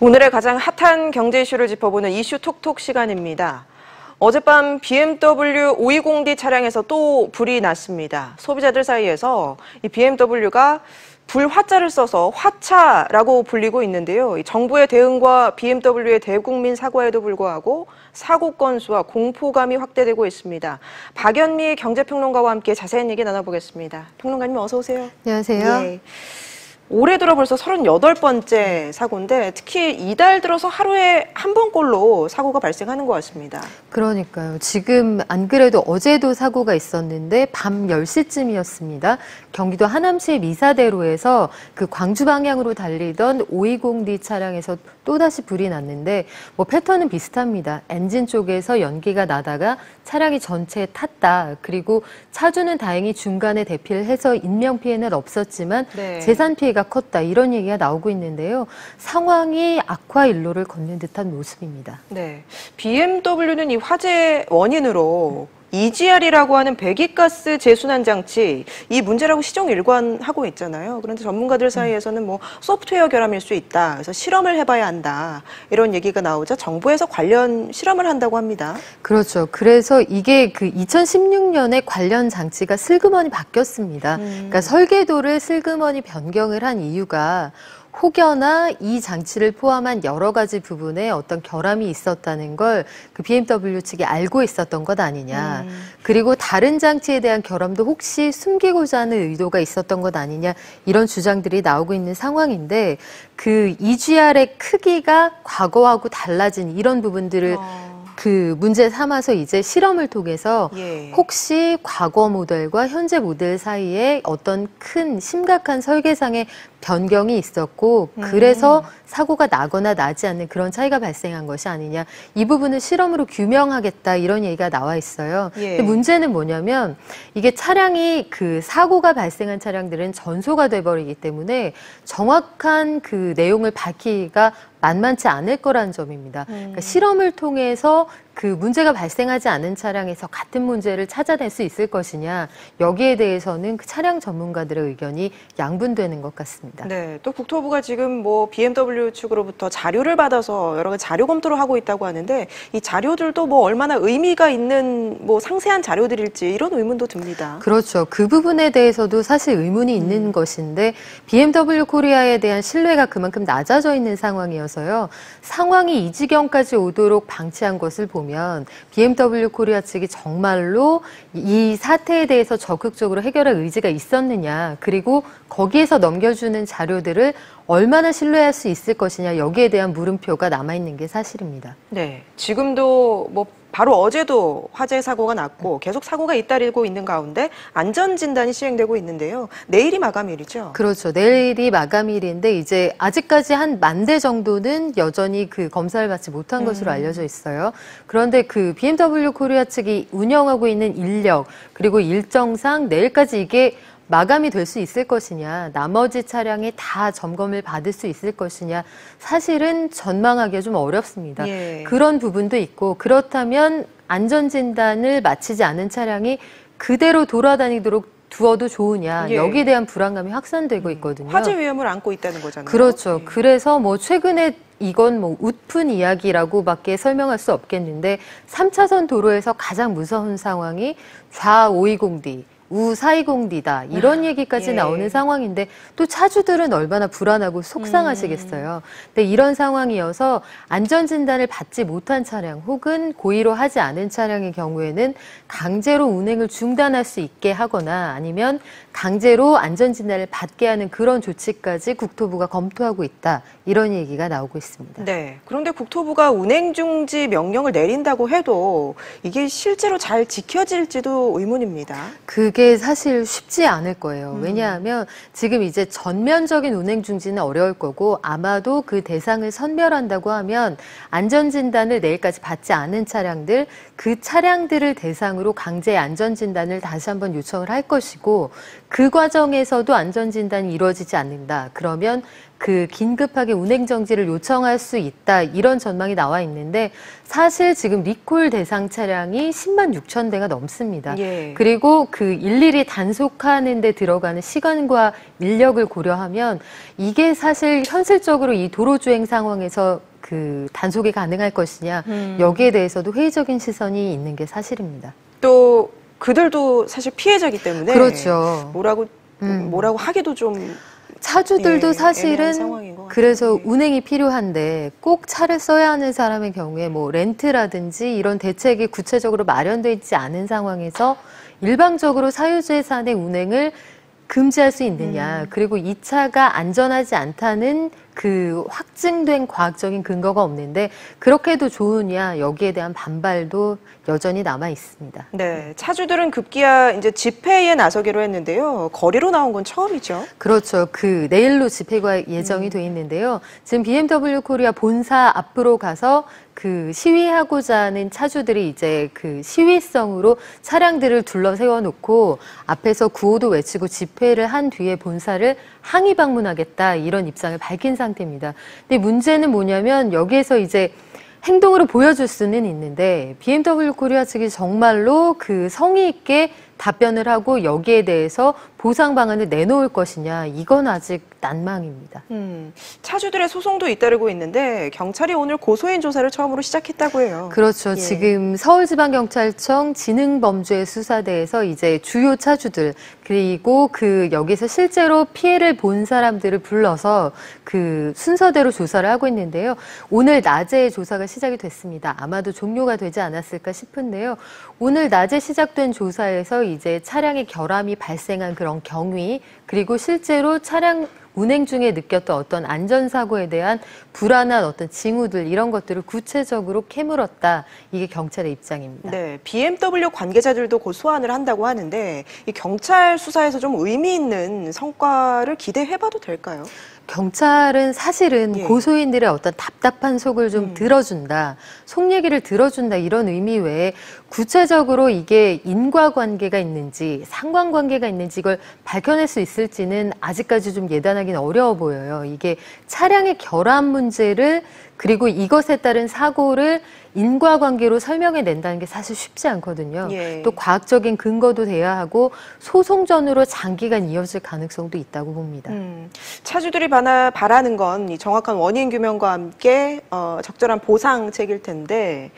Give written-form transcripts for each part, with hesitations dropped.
오늘의 가장 핫한 경제 이슈를 짚어보는 이슈 톡톡 시간입니다. 어젯밤 BMW 520D 차량에서 또 불이 났습니다. 소비자들 사이에서 이 BMW가 불화자를 써서 화차라고 불리고 있는데요. 이 정부의 대응과 BMW의 대국민 사과에도 불구하고 사고 건수와 공포감이 확대되고 있습니다. 박연미 경제평론가와 함께 자세한 얘기 나눠보겠습니다. 평론가님 어서 오세요. 안녕하세요. 예. 올해 들어 벌써 38번째 사고인데 특히 이달 들어서 하루에 한 번꼴로 사고가 발생하는 것 같습니다. 그러니까요. 지금 안 그래도 어제도 사고가 있었는데 밤 10시쯤이었습니다. 경기도 하남시 미사대로에서 그 광주 방향으로 달리던 520D 차량에서 또다시 불이 났는데 뭐 패턴은 비슷합니다. 엔진 쪽에서 연기가 나다가 차량이 전체에 탔다. 그리고 차주는 다행히 중간에 대피를 해서 인명피해는 없었지만 재산 피해가 컸다. 이런 얘기가 나오고 있는데요. 상황이 악화 일로를 걷는 듯한 모습입니다. 네, BMW는 이 화재 원인으로 EGR이라고 하는 배기가스 재순환 장치 이 문제라고 시정 일관하고 있잖아요. 그런데 전문가들 사이에서는 뭐 소프트웨어 결함일 수 있다. 그래서 실험을 해봐야 한다. 이런 얘기가 나오자 정부에서 관련 실험을 한다고 합니다. 그렇죠. 그래서 이게 그 2016년에 관련 장치가 슬그머니 바뀌었습니다. 그러니까 설계도를 슬그머니 변경을 한 이유가 혹여나 이 장치를 포함한 여러 가지 부분에 어떤 결함이 있었다는 걸 그 BMW 측이 알고 있었던 것 아니냐. 그리고 다른 장치에 대한 결함도 혹시 숨기고자 하는 의도가 있었던 것 아니냐. 이런 주장들이 나오고 있는 상황인데 그 EGR의 크기가 과거하고 달라진 이런 부분들을 그 문제 삼아서 이제 실험을 통해서 혹시 과거 모델과 현재 모델 사이에 어떤 큰 심각한 설계상의 변경이 있었고 그래서 사고가 나거나 나지 않는 그런 차이가 발생한 것이 아니냐. 이 부분을 실험으로 규명하겠다 이런 얘기가 나와 있어요. 근데 문제는 뭐냐면 이게 차량이 그 사고가 발생한 차량들은 전소가 돼버리기 때문에 정확한 그 내용을 밝히기가 만만치 않을 거라는 점입니다. 그러니까 실험을 통해서 그 문제가 발생하지 않은 차량에서 같은 문제를 찾아낼 수 있을 것이냐. 여기에 대해서는 그 차량 전문가들의 의견이 양분되는 것 같습니다. 네, 또 국토부가 지금 뭐 BMW 측으로부터 자료를 받아서 여러 가지 자료 검토를 하고 있다고 하는데 이 자료들도 뭐 얼마나 의미가 있는 뭐 상세한 자료들일지 이런 의문도 듭니다. 그렇죠. 그 부분에 대해서도 사실 의문이 있는 것인데 BMW 코리아에 대한 신뢰가 그만큼 낮아져 있는 상황이어서요. 상황이 이 지경까지 오도록 방치한 것을 보면 BMW 코리아 측이 정말로 이 사태에 대해서 적극적으로 해결할 의지가 있었느냐. 그리고 거기에서 넘겨주는 자료들을 얼마나 신뢰할 수 있을 것이냐. 여기에 대한 물음표가 남아있는 게 사실입니다. 네, 지금도 뭐 바로 어제도 화재 사고가 났고 계속 사고가 잇따르고 있는 가운데 안전진단이 시행되고 있는데요. 내일이 마감일이죠? 그렇죠. 내일이 마감일인데 이제 아직까지 한 10,000대 정도는 여전히 그 검사를 받지 못한 것으로 알려져 있어요. 그런데 그 BMW 코리아 측이 운영하고 있는 인력 그리고 일정상 내일까지 이게 마감이 될 수 있을 것이냐, 나머지 차량이 다 점검을 받을 수 있을 것이냐, 사실은 전망하기가 좀 어렵습니다. 그런 부분도 있고 그렇다면 안전진단을 마치지 않은 차량이 그대로 돌아다니도록 두어도 좋으냐, 여기에 대한 불안감이 확산되고 있거든요. 화재 위험을 안고 있다는 거잖아요. 그렇죠. 그래서 뭐 최근에 이건 뭐 웃픈 이야기라고밖에 설명할 수 없겠는데 3차선 도로에서 가장 무서운 상황이 좌 520D, 우 420D다 이런 얘기까지 나오는 상황인데 또 차주들은 얼마나 불안하고 속상하시겠어요. 근데 이런 상황이어서 안전진단을 받지 못한 차량 혹은 고의로 하지 않은 차량의 경우에는 강제로 운행을 중단할 수 있게 하거나 아니면 강제로 안전진단을 받게 하는 그런 조치까지 국토부가 검토하고 있다. 이런 얘기가 나오고 있습니다. 네. 그런데 국토부가 운행중지 명령을 내린다고 해도 이게 실제로 잘 지켜질지도 의문입니다. 그게 사실 쉽지 않을 거예요. 왜냐하면 지금 이제 전면적인 운행중지는 어려울 거고 아마도 그 대상을 선별한다고 하면 안전진단을 내일까지 받지 않은 차량들, 그 차량들을 대상으로 강제 안전진단을 다시 한번 요청을 할 것이고 그 과정에서도 안전진단이 이루어지지 않는다. 그러면 그 긴급하게 운행 정지를 요청할 수 있다 이런 전망이 나와 있는데 사실 지금 리콜 대상 차량이 10만 6천 대가 넘습니다. 예. 그리고 그 일일이 단속하는 데 들어가는 시간과 인력을 고려하면 이게 사실 현실적으로 이 도로주행 상황에서 그 단속이 가능할 것이냐 여기에 대해서도 회의적인 시선이 있는 게 사실입니다. 또 그들도 사실 피해자이기 때문에 그렇죠. 뭐라고 하기도 좀 차주들도 애매한 사실은 상황인 것 같아요. 그래서 예. 운행이 필요한데 꼭 차를 써야 하는 사람의 경우에 뭐 렌트라든지 이런 대책이 구체적으로 마련되어 있지 않은 상황에서 일방적으로 사유재산의 운행을 금지할 수 있느냐. 그리고 이 차가 안전하지 않다는 그 확증된 과학적인 근거가 없는데 그렇게 해도 좋으냐 여기에 대한 반발도 여전히 남아 있습니다. 네, 차주들은 급기야 이제 집회에 나서기로 했는데요. 거리로 나온 건 처음이죠. 그렇죠. 그 내일로 집회가 예정이 돼 있는데요. 지금 BMW 코리아 본사 앞으로 가서 그 시위하고자 하는 차주들이 이제 그 시위성으로 차량들을 둘러 세워놓고 앞에서 구호도 외치고 집회를 한 뒤에 본사를 항의 방문하겠다 이런 입장을 밝힌 상태입니다. 근데 문제는 뭐냐면 여기에서 이제 행동으로 보여줄 수는 있는데 BMW 코리아 측이 정말로 그 성의 있게 답변을 하고 여기에 대해서 보상 방안을 내놓을 것이냐 이건 아직 난망입니다. 차주들의 소송도 잇따르고 있는데 경찰이 오늘 고소인 조사를 처음으로 시작했다고 해요. 그렇죠. 예. 지금 서울지방경찰청 지능범죄수사대에서 이제 주요 차주들 그리고 그 여기서 실제로 피해를 본 사람들을 불러서 그 순서대로 조사를 하고 있는데요. 오늘 낮에 조사가 시작이 됐습니다. 아마도 종료가 되지 않았을까 싶은데요. 오늘 낮에 시작된 조사에서 이제 차량의 결함이 발생한 그런 경위 그리고 실제로 차량 운행 중에 느꼈던 어떤 안전사고에 대한 불안한 어떤 징후들 이런 것들을 구체적으로 캐물었다. 이게 경찰의 입장입니다. 네, BMW 관계자들도 곧 소환을 한다고 하는데 이 경찰 수사에서 좀 의미 있는 성과를 기대해봐도 될까요? 경찰은 사실은 예. 고소인들의 어떤 답답한 속을 좀 들어준다, 속 얘기를 들어준다 이런 의미 외에 구체적으로 이게 인과관계가 있는지 상관관계가 있는지 이걸 밝혀낼 수 있을지는 아직까지 좀 예단하기는 어려워 보여요. 이게 차량의 결함 문제를 그리고 이것에 따른 사고를 인과관계로 설명해낸다는 게 사실 쉽지 않거든요. 예. 또 과학적인 근거도 돼야 하고 소송전으로 장기간 이어질 가능성도 있다고 봅니다. 차주들이 바라는 건 이 정확한 원인 규명과 함께 적절한 보상책일 텐데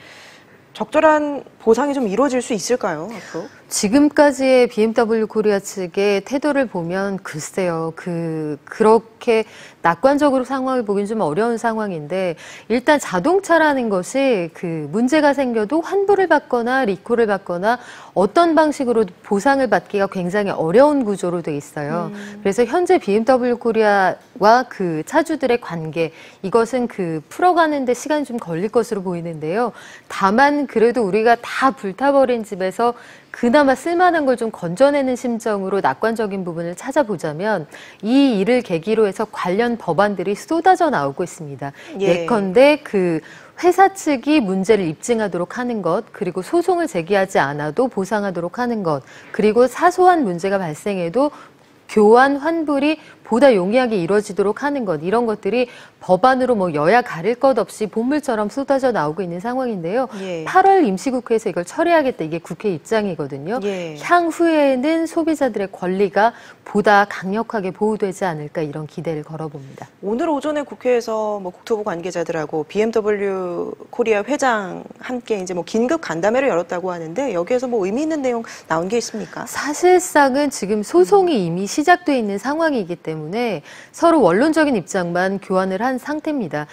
적절한 보상이 좀 이루어질 수 있을까요, 앞으로? 지금까지의 BMW 코리아 측의 태도를 보면 글쎄요, 그렇게 낙관적으로 상황을 보긴 좀 어려운 상황인데 일단 자동차라는 것이 그 문제가 생겨도 환불을 받거나 리콜을 받거나 어떤 방식으로 보상을 받기가 굉장히 어려운 구조로 돼 있어요. 그래서 현재 BMW 코리아와 그 차주들의 관계 이것은 그 풀어가는데 시간이 좀 걸릴 것으로 보이는데요. 다만 그래도 우리가 다 불타버린 집에서 그나마 쓸만한 걸 좀 건져내는 심정으로 낙관적인 부분을 찾아보자면 이 일을 계기로 해서 관련 법안들이 쏟아져 나오고 있습니다. 예. 예컨대 그 회사 측이 문제를 입증하도록 하는 것, 그리고 소송을 제기하지 않아도 보상하도록 하는 것, 그리고 사소한 문제가 발생해도 교환 환불이 보다 용이하게 이루어지도록 하는 것 이런 것들이 법안으로 뭐 여야 가릴 것 없이 본물처럼 쏟아져 나오고 있는 상황인데요. 예. 8월 임시국회에서 이걸 처리하겠다 이게 국회 입장이거든요. 예. 향후에는 소비자들의 권리가 보다 강력하게 보호되지 않을까 이런 기대를 걸어봅니다. 오늘 오전에 국회에서 뭐 국토부 관계자들하고 BMW 코리아 회장 함께 이제 뭐 긴급 간담회를 열었다고 하는데 여기에서 뭐 의미 있는 내용 나온 게 있습니까? 사실상은 지금 소송이 이미 시작돼 있는 상황이기 때문에 서로 원론적인 입장만 교환을 한 상태입니다.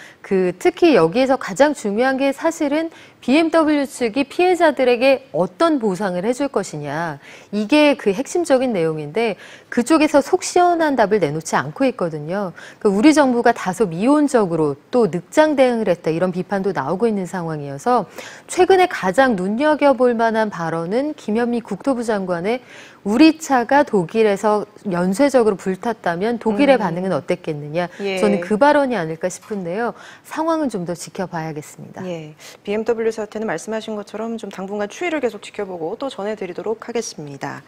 특히 여기에서 가장 중요한 게 사실은 BMW 측이 피해자들에게 어떤 보상을 해줄 것이냐. 이게 그 핵심적인 내용인데 그쪽에서 속 시원한 답을 내놓지 않고 있거든요. 그러니까 우리 정부가 다소 미온적으로 또 늑장 대응을 했다 이런 비판도 나오고 있는 상황이어서 최근에 가장 눈여겨볼 만한 발언은 김현미 국토부 장관의 우리 차가 독일에서 연쇄적으로 불탔다면 독일의 반응은 어땠겠느냐. 예. 저는 그 발언이 아닐까 싶은데요. 상황은 좀 더 지켜봐야겠습니다. 예, BMW 사태는 말씀하신 것처럼 좀 당분간 추이를 계속 지켜보고 또 전해드리도록 하겠습니다.